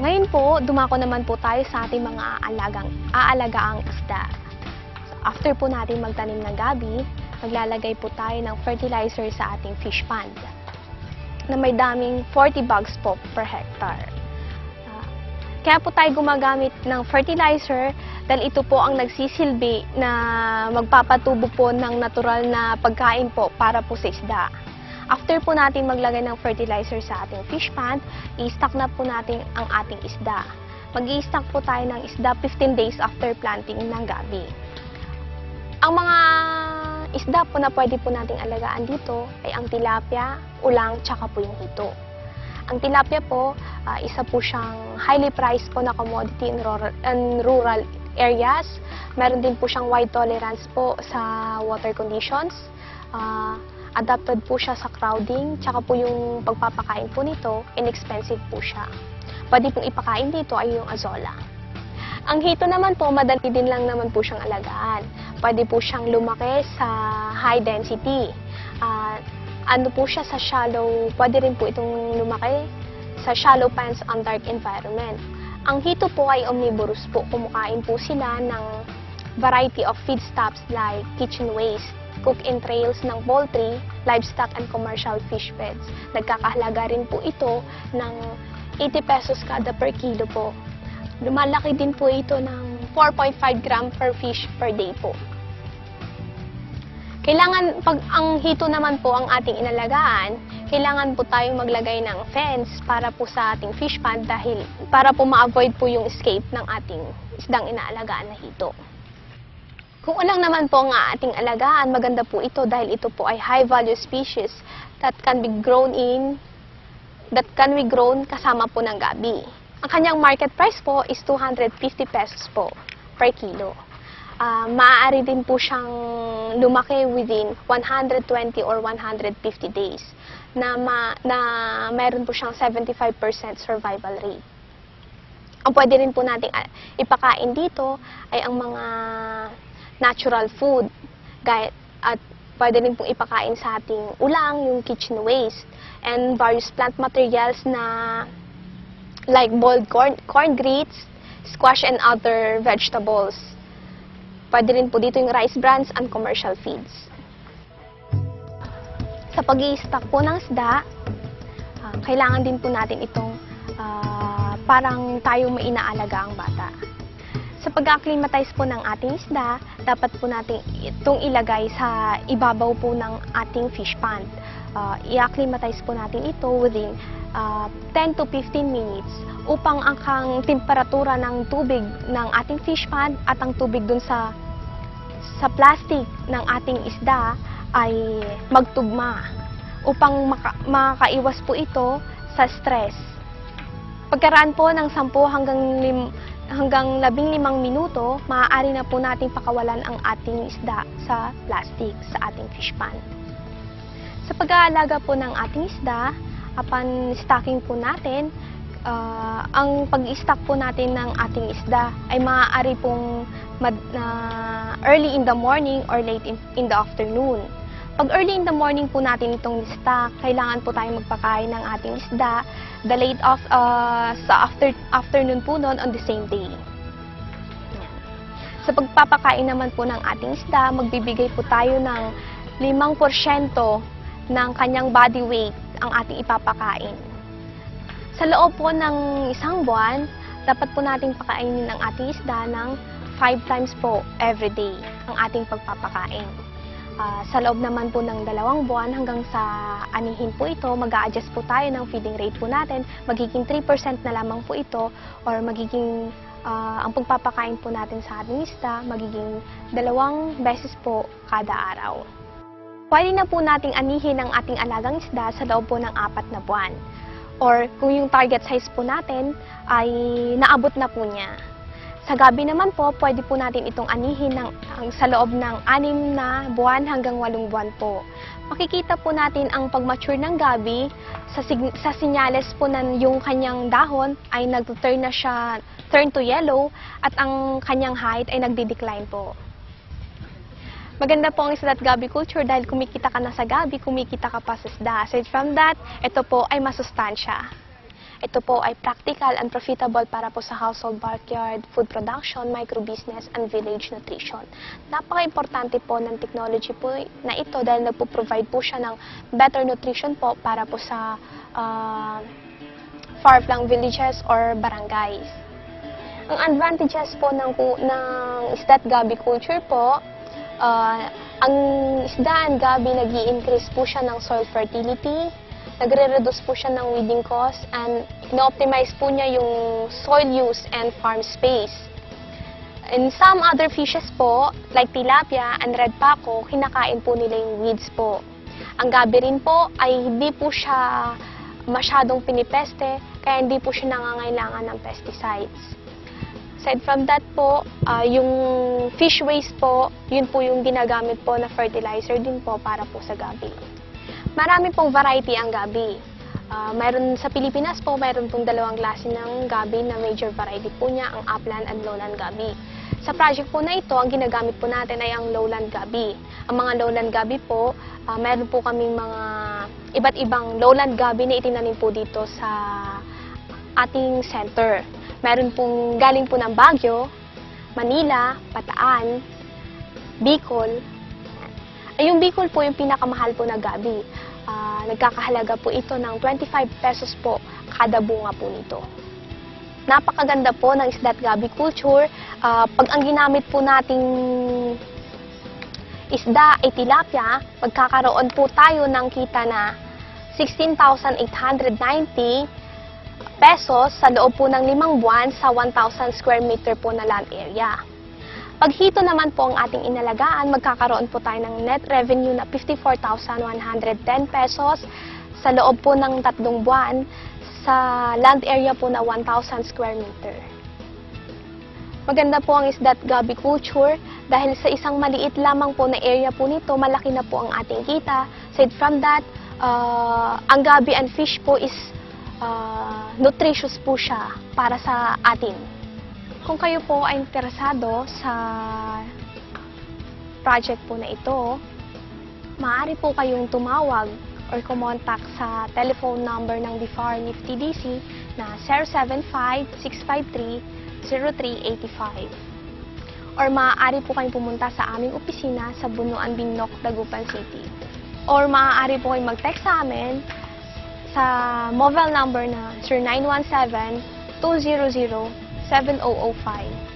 Ngayon po, dumako naman po tayo sa ating mga aalagaang isda. So, after po natin magtanim ng gabi, maglalagay po tayo ng fertilizer sa ating fish pond na may daming 40 bags po per hectare. Kaya po tayo gumagamit ng fertilizer dahil ito po ang nagsisilbi na magpapatubo po ng natural na pagkain po para po sa isda. After po natin maglagay ng fertilizer sa ating fish pond, i-stock na po natin ang ating isda. Mag-i-stock po tayo ng isda 15 days after planting ng gabi. Ang mga isda po na pwede po nating alagaan dito ay ang tilapia, ulang, tsaka po yung hito. Ang tilapia po, isa po siyang highly priced po na commodity in rural areas. Meron din po siyang wide tolerance po sa water conditions. Adapted po siya sa crowding, tsaka po yung pagpapakain po nito, inexpensive po siya. Pwede pong ipakain dito ay yung azola. Ang hito naman po, madali din lang naman po siyang alagaan. Pwede po siyang lumaki sa high density. Ano po siya sa shallow, pwede rin po itong lumaki sa shallow ponds on dark environment. Ang hito po ay omnivorous po. Kumakain po sila ng variety of feedstuffs like kitchen waste, cook entrails ng poultry, livestock, and commercial fish beds. Nagkakahalaga rin po ito ng 80 pesos kada per kilo po. Lumalaki din po ito ng 4.5 gram per fish per day po. Kailangan, pag ang hito naman po ang ating inalagaan, kailangan po tayong maglagay ng fence para po sa ating fish pond dahil para po ma-avoid po yung escape ng ating isdang inaalagaan na hito. Kung ulang naman po ang ating alagaan, maganda po ito dahil ito po ay high-value species that can be grown kasama po ng gabi. Ang kanyang market price po is 250 pesos po per kilo. Maaari din po siyang lumaki within 120 or 150 days na mayroon po siyang 75% survival rate. Ang pwede rin po nating ipakain dito ay ang mga natural food at pwede rin pong ipakain sa ating ulang, yung kitchen waste, and various plant materials na like boiled corn grits, squash, and other vegetables. Pwede rin po dito yung rice brands and commercial feeds. Sa pag-i-stock po ng isda, kailangan din po natin itong parang tayo may inaalaga ang bata. Sa pag-acclimatize po ng ating isda, dapat po natin itong ilagay sa ibabaw po ng ating fish pond. I-acclimatize po natin ito within 10 to 15 minutes upang ang temperatura ng tubig ng ating fish pond at ang tubig dun sa plastic ng ating isda ay magtugma upang makaiwas po ito sa stress. Pagkaraan po ng 10 hanggang 15 minuto, maaari na po nating pakawalan ang ating isda sa plastic sa ating fish pond. Sa pag-aalaga po ng ating isda, upon stocking po natin, ang pag-stock po natin ng ating isda ay maaari pong early in the morning or late in the afternoon. Pag early in the morning po natin itong stock, kailangan po tayong magpakain ng ating isda sa afternoon po noon on the same day. Sa pagpapakain naman po ng ating isda, magbibigay po tayo ng 5% ng kanyang body weight ang ating ipapakain. Sa loob po ng isang buwan, dapat po nating pakainin ang ating isda ng 5 times po every day ang ating pagpapakain. Sa loob naman po ng 2 buwan hanggang sa anihin po ito, mag-a-adjust po tayo ng feeding rate po natin. Magiging 3% na lamang po ito or magiging ang pagpapakain po natin sa ating isda, magiging 2 beses po kada araw. Pwede na po nating anihin ang ating alagang isda sa loob po ng 4 na buwan. Or kung yung target size po natin ay naabot na po niya. Sa gabi naman po, pwede po natin itong anihin sa loob ng 6 na buwan hanggang 8 buwan po. Makikita po natin ang pag-mature ng gabi sa sinyales po na yung kanyang dahon ay nag-turn na siya, turn to yellow at ang kanyang height ay nagdi-decline po. Maganda po ang isda at gabi culture dahil kumikita ka na sa gabi, kumikita ka pa sa isda. Aside from that, ito po ay masustansya. Ito po ay practical and profitable para po sa household, backyard, food production, microbusiness, and village nutrition. Napaka-importante po ng technology po na ito dahil nagpo-provide po siya ng better nutrition po para po sa far-flung villages or barangays. Ang advantages po ng isda at gabi culture po, ang isda and gabi nag-i-increase po siya ng soil fertility, nagre-reduce po siya ng weeding cost, and ino-optimize po niya yung soil use and farm space. And some other fishes po, like tilapia and red paco, kinakain po nila yung weeds po. Ang gabi rin po ay hindi po siya masyadong pinipeste, kaya hindi po siya nangangailangan ng pesticides. Aside from that po, yung fish waste po, yun po yung ginagamit po na fertilizer din po para po sa gabi. Marami pong variety ang gabi. Mayroon sa Pilipinas po, mayroon pong dalawang klase ng gabi na major variety po niya, ang upland and lowland gabi. Sa project po na ito, ang ginagamit po natin ay ang lowland gabi. Ang mga lowland gabi po, mayroon po kaming mga iba't ibang lowland gabi na itinanim po dito sa ating center. Meron pong galing po ng Baguio, Manila, Bataan, Bicol. Yung Bicol po yung pinakamahal po na gabi. Nagkakahalaga po ito ng 25 pesos po kada bunga po nito. Napakaganda po ng isda at gabi culture. Pag ang ginamit po nating isda ay tilapia, magkakaroon po tayo ng kita na 16,890 pesos sa loob po ng 5 buwan sa 1,000 square meter po na land area. Pag hito naman po ang ating inalagaan, magkakaroon po tayo ng net revenue na 54,110 pesos sa loob po ng 3 buwan sa land area po na 1,000 square meter. Maganda po ang isda at gabi culture dahil sa isang maliit lamang po na area po nito, malaki na po ang ating kita. Aside from that, ang gabi and fish po is nutritious po siya para sa atin. Kung kayo po ay interesado sa project po na ito, maaari po kayong tumawag or kumontak sa telephone number ng BIFAR Nifty DC na 075-653-0385. Or maaari po kayong pumunta sa aming opisina sa Bunuan, Binloc, Dagupan City. Or maaari po kayong mag-text sa amin sa mobile number na 0917-200-7005.